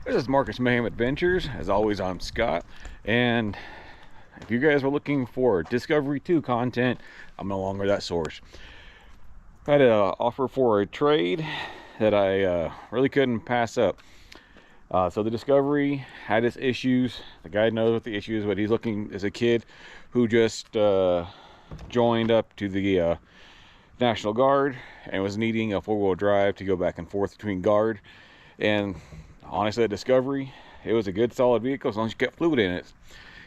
This is Marcus Mayhem Adventures. As always, I'm Scott, and if you guys were looking for Discovery 2 content, I'm no longer that source. I had an offer for a trade that I really couldn't pass up. So the Discovery had its issues. The guy knows what the issue is, but he's looking as a kid who just joined up to the National Guard and was needing a four-wheel drive to go back and forth between Guard. And honestly, the Discovery, it was a good solid vehicle as long as you kept fluid in it.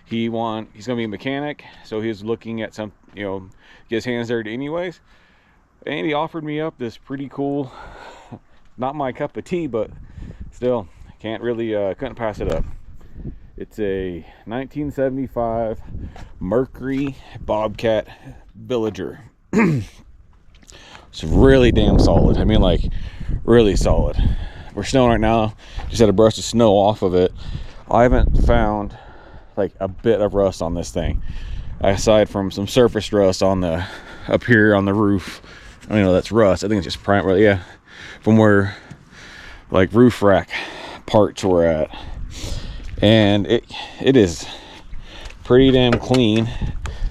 He's going to be a mechanic, so he was looking at some, get his hands dirty anyways. And he offered me up this pretty cool, not my cup of tea, but still, couldn't pass it up. It's a 1975 Mercury Bobcat Villager. It's really damn solid. I mean, like, really solid. We're snowing right now. Just had to brush the snow off of it. I haven't found like a bit of rust on this thing, aside from some surface rust on the up here on the roof. I don't know, that's rust. I think it's just primer. Yeah, from where like roof rack parts were at, and it is pretty damn clean.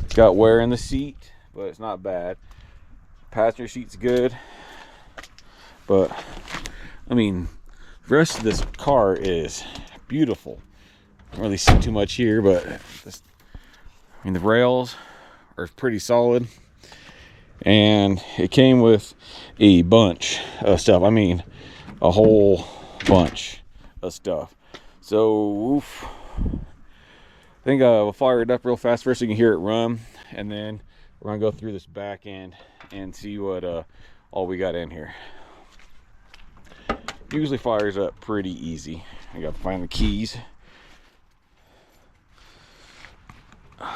It's got wear in the seat, but it's not bad. Passenger seat's good, but I mean, the rest of this car is beautiful. Don't really see too much here, but the rails are pretty solid, and it came with a bunch of stuff. I mean, a whole bunch of stuff. So, oof. I think we'll fire it up real fast first so you can hear it run, and then we're gonna go through this back end and see what all we got in here. Usually fires up pretty easy. I gotta find the keys. All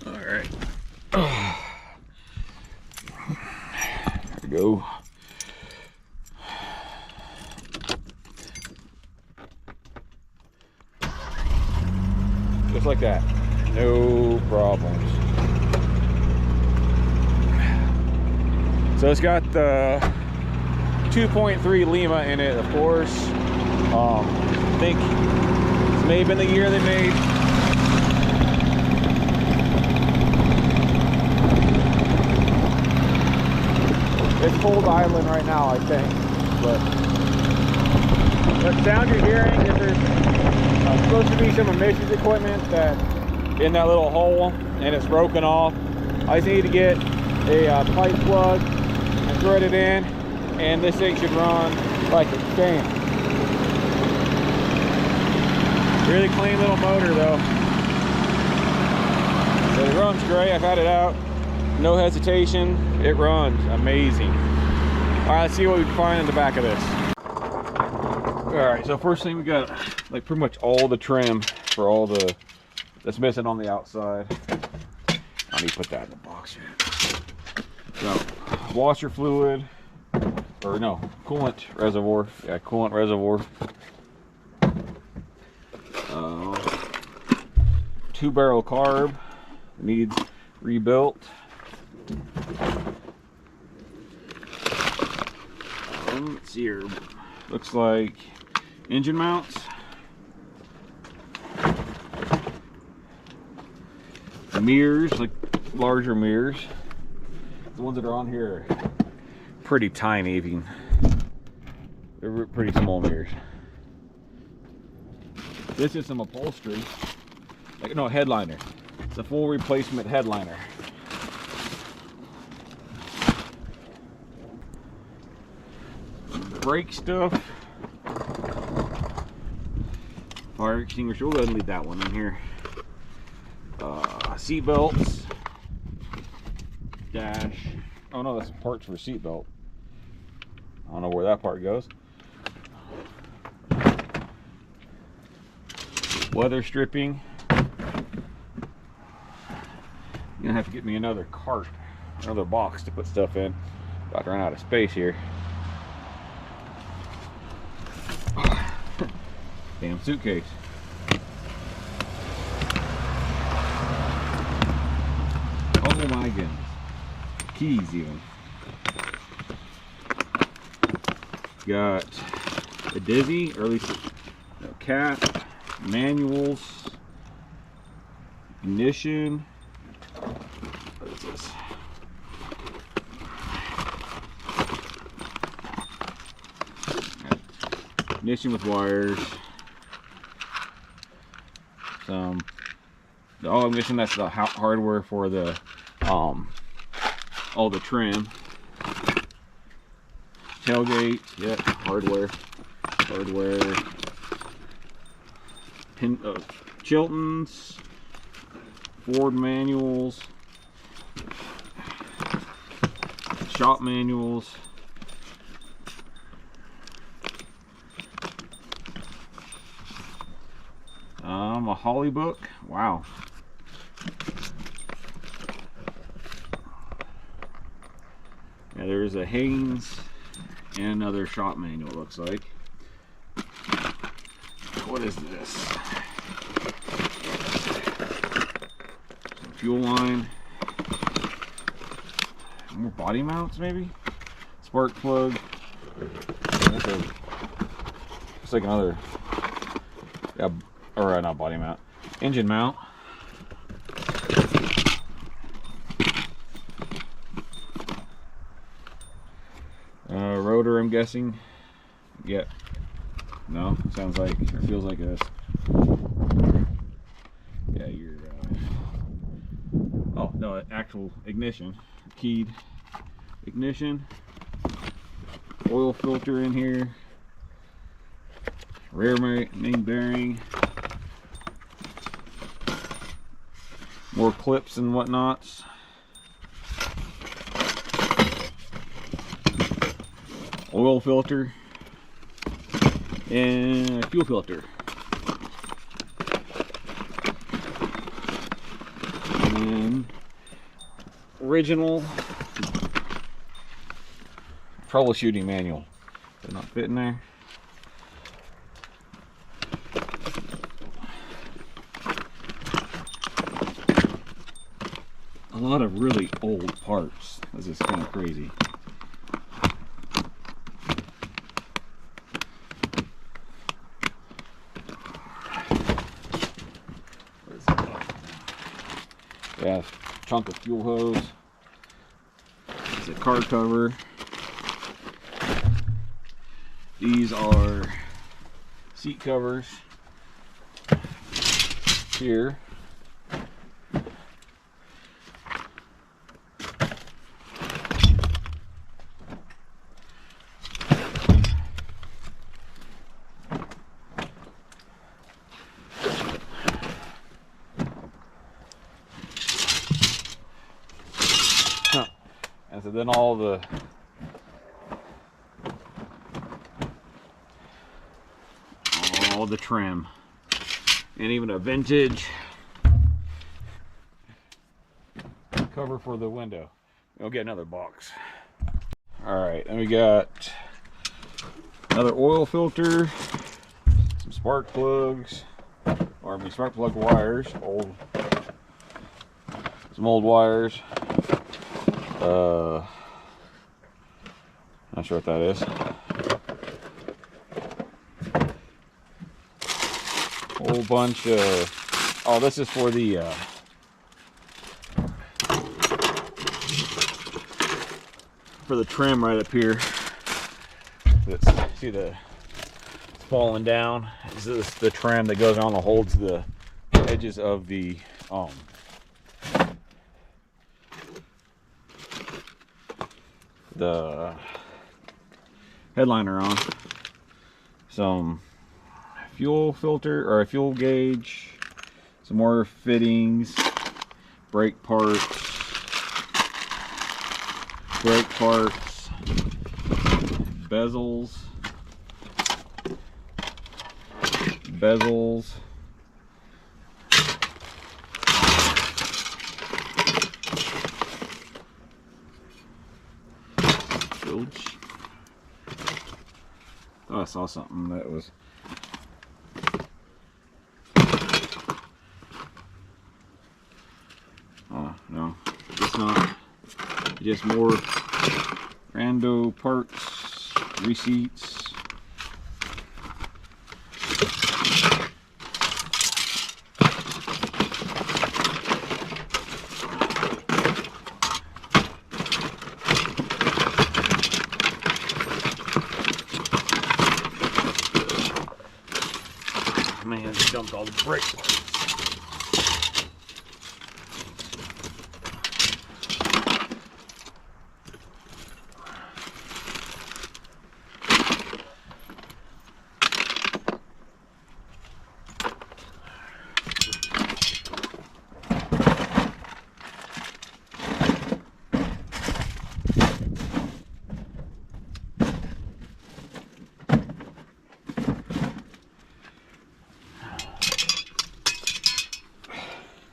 right. There we go. Just like that. No problems. So it's got the 2.3 Lima in it, of course. I think it's may have been the year they made. It's full idling right now, I think. But the sound you're hearing is there's supposed to be some emissions equipment that in that little hole, and it's broken off. I just need to get a pipe plug and thread it in, and this thing should run like a champ. Really clean little motor though. So it runs great. I've had it out, no hesitation. It runs amazing. All right, let's see what we can find in the back of this. All right, so first thing we got like pretty much all the trim for all the that's missing on the outside. I need to put that in the box here. So, washer fluid, or no, coolant reservoir. Yeah, coolant reservoir. 2-barrel carb needs rebuilt. Let's see here. Looks like engine mounts. Mirrors, like larger mirrors. The ones that are on here are pretty tiny, even. They're pretty small mirrors. This is some upholstery. Like, no, headliner. It's a full replacement headliner. Brake stuff. Fire extinguisher. We'll go ahead and leave that one in here. Seat belts. Dash. Oh no, that's parts for a seat belt. I don't know where that part goes. Weather stripping. You're gonna have to get me another cart, another box to put stuff in. About to run out of space here. Damn suitcase. Oh my goodness. Keys even. got a Dizzy, or at least a cat, manuals, ignition. What is this? Ignition with wires. Some ignition. That's the hardware for the all the trim. Tailgate. Yep. Hardware. Chiltons. Ford manuals. Shop manuals. A Holly book. Wow. Yeah, there's a Haynes and another shop manual, it looks like. What is this? Some fuel line. More body mounts, maybe? Spark plug. It's like another. Yeah, or not body mount. Engine mount. Rotor, I'm guessing. Yeah. No, sounds like, or feels like this. Yeah, you're. Oh no, actual ignition, keyed ignition. Oil filter in here. Rear main bearing. More clips and whatnots. Oil filter and fuel filter. And original troubleshooting manual. Did not fit in there. A lot of really old parts. This is kind of crazy. Yeah, chunk of fuel hose. It's a car cover. These are seat covers here. And so then all the trim, and even a vintage cover for the window. We'll get another box. All right, and we got another oil filter, some spark plugs, or I mean spark plug wires, some old wires. Not sure what that is. Whole bunch of, oh, this is for the trim right up here. See it's falling down. This is the trim that goes on and holds the edges of the headliner on. Some fuel filter or a fuel gauge, some more fittings, brake parts, bezels, oh, I saw something that was no, it's not. Just more rando parts, receipts, dumped all the brake parts.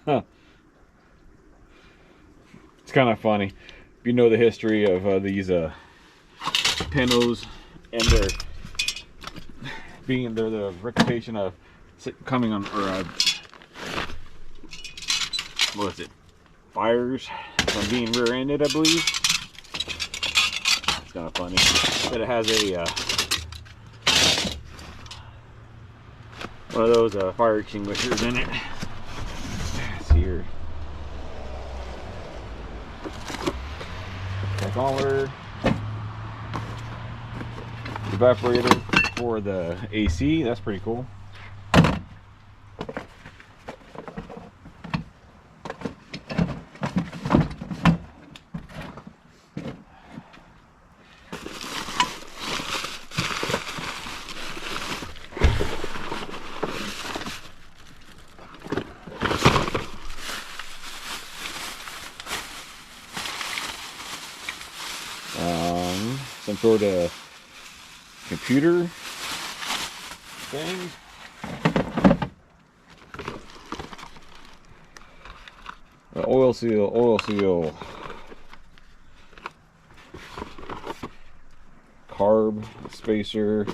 Huh. It's kind of funny. If you know the history of these Pintos and their the reputation of coming on, or what is it, fires from being rear-ended, I believe. It's kind of funny that it has a one of those fire extinguishers in it. It's here. Tachometer, evaporator for the AC. That's pretty cool. Some sort of computer thing. Oil seal, carb spacer,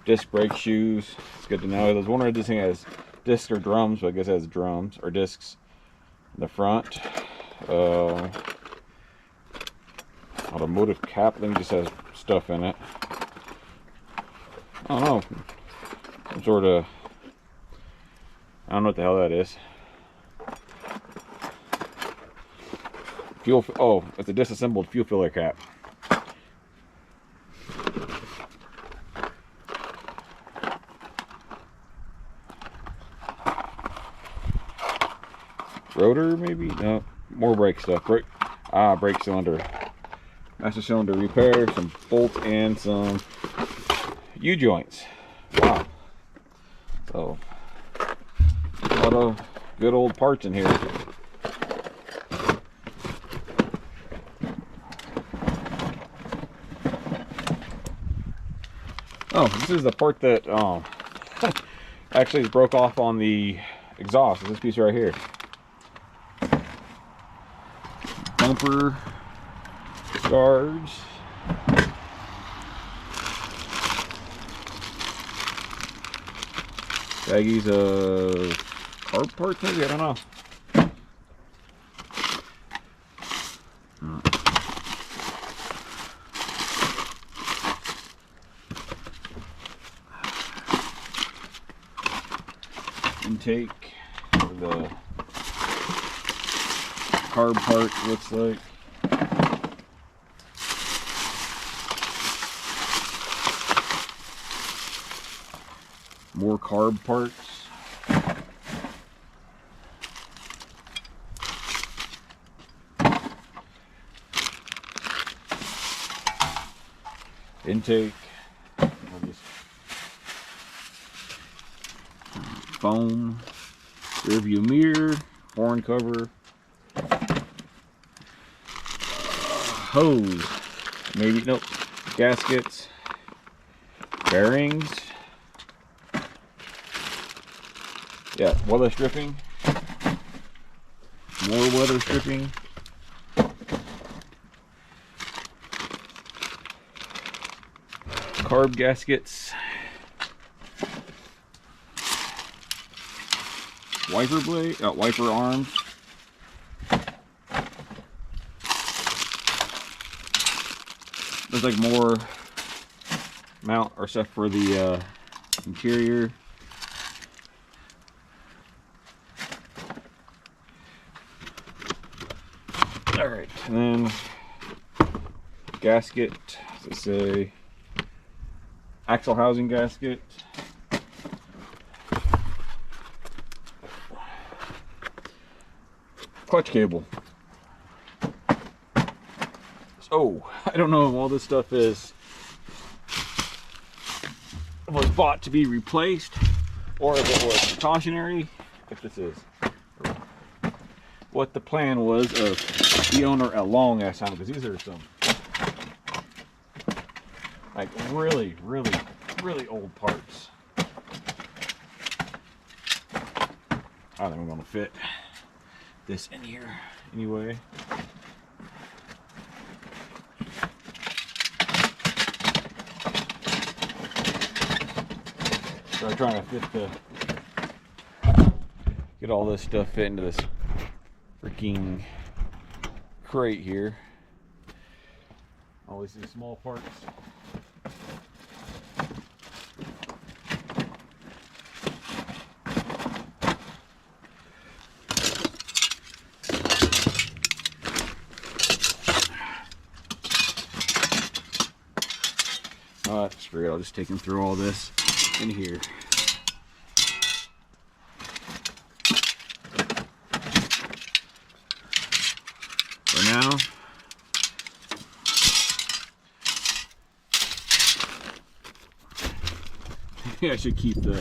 disc brake shoes. It's good to know. I was wondering if this thing has discs or drums, but I guess it has drums or discs in the front. Automotive cap thing just has stuff in it. I don't know. Some sort of, I don't know what the hell that is. Fuel, oh, it's a disassembled fuel filler cap. Rotor maybe? No, more brake stuff. Brake cylinder. Master cylinder repair, some bolts and some U-joints. Wow. So, a lot of good old parts in here. Oh, this is the part that actually broke off on the exhaust. It's this piece right here. Bumper guards. Baggies of carb parts maybe? I don't know. Intake for the carb part looks like. More carb parts. Intake. Foam. Rear view mirror. Horn cover. Hose. Maybe, nope. Gaskets. Bearings. Yeah, weather stripping. More weather stripping. Carb gaskets. Wiper blade, wiper arms. There's like more mount or stuff for the interior. All right, and then gasket, as I say, axle housing gasket. Clutch cable. So I don't know if all this stuff was bought to be replaced, or if it was precautionary. If this is what the plan was of the owner a long ass time, because these are some like really old parts. I don't think I'm gonna fit this in here anyway. So I'm trying to get all this stuff fit into this freaking crate here. Always these small parts. Screw it, I'll just take him through all this in here. For now, I should keep the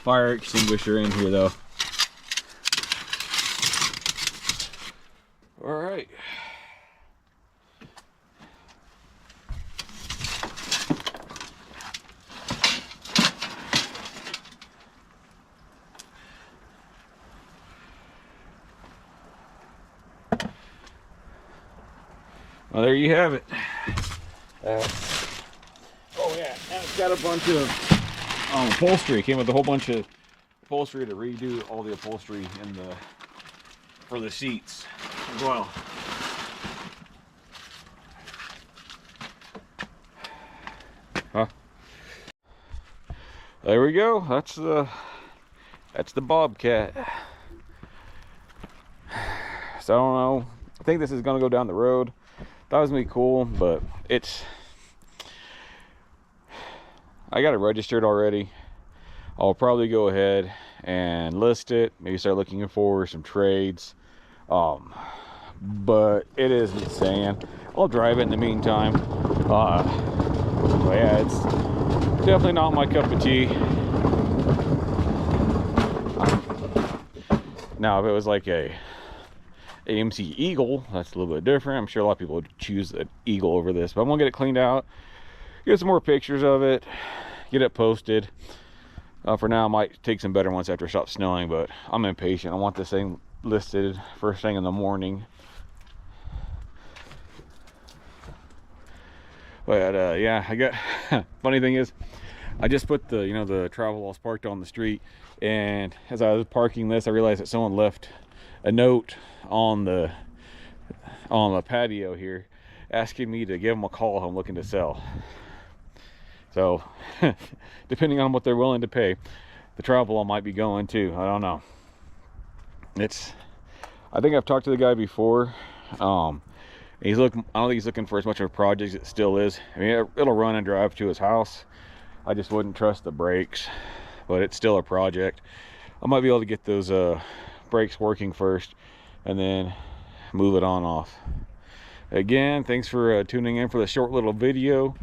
fire extinguisher in here though. All right. Well, there you have it. Oh yeah, and it's got a bunch of upholstery. It came with a whole bunch of upholstery to redo all the upholstery for the seats as well. Huh? There we go. That's the Bobcat. So I don't know. I think this is gonna go down the road. That was gonna be cool, but I got it registered already. I'll probably go ahead and list it, maybe start looking for some trades. But it is insane. I'll drive it in the meantime. But yeah, it's definitely not my cup of tea. Now if it was like a AMC Eagle, that's a little bit different. I'm sure a lot of people would choose an Eagle over this, but I'm gonna get it cleaned out, get some more pictures of it, get it posted. For now, I might take some better ones after it stops snowing, but I'm impatient. I want this thing listed first thing in the morning. But yeah, I got funny thing is, I just put the travel walls parked on the street, and as I was parking this, I realized that someone left a note on the patio here asking me to give them a call. I'm looking to sell. So depending on what they're willing to pay, the travel wall might be going too. I don't know. I think I've talked to the guy before. I don't think he's looking for as much of a project as it still is. I mean, it'll run and drive to his house. I just wouldn't trust the brakes, but it's still a project. I might be able to get those brakes working first and then move it on off. Again, thanks for tuning in for the short little video.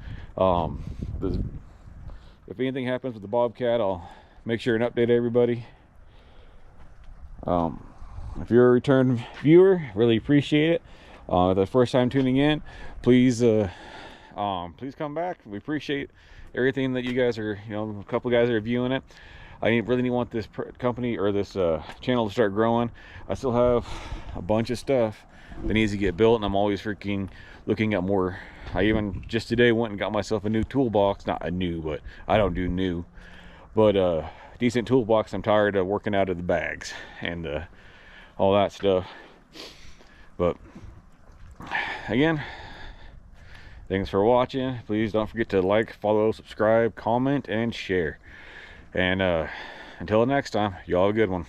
If anything happens with the Bobcat, I'll make sure and update everybody. If you're a return viewer, really appreciate it. The first time tuning in, please come back. We appreciate everything that you guys are, a couple guys are viewing it. I really want this company or this channel to start growing. I still have a bunch of stuff that needs to get built, and I'm always freaking looking at more. I even just today went and got myself a new toolbox. Not a new, but I don't do new, but decent toolbox. I'm tired of working out of the bags and all that stuff. But again, thanks for watching. Please don't forget to like, follow, subscribe, comment, and share. And until next time, y'all have a good one.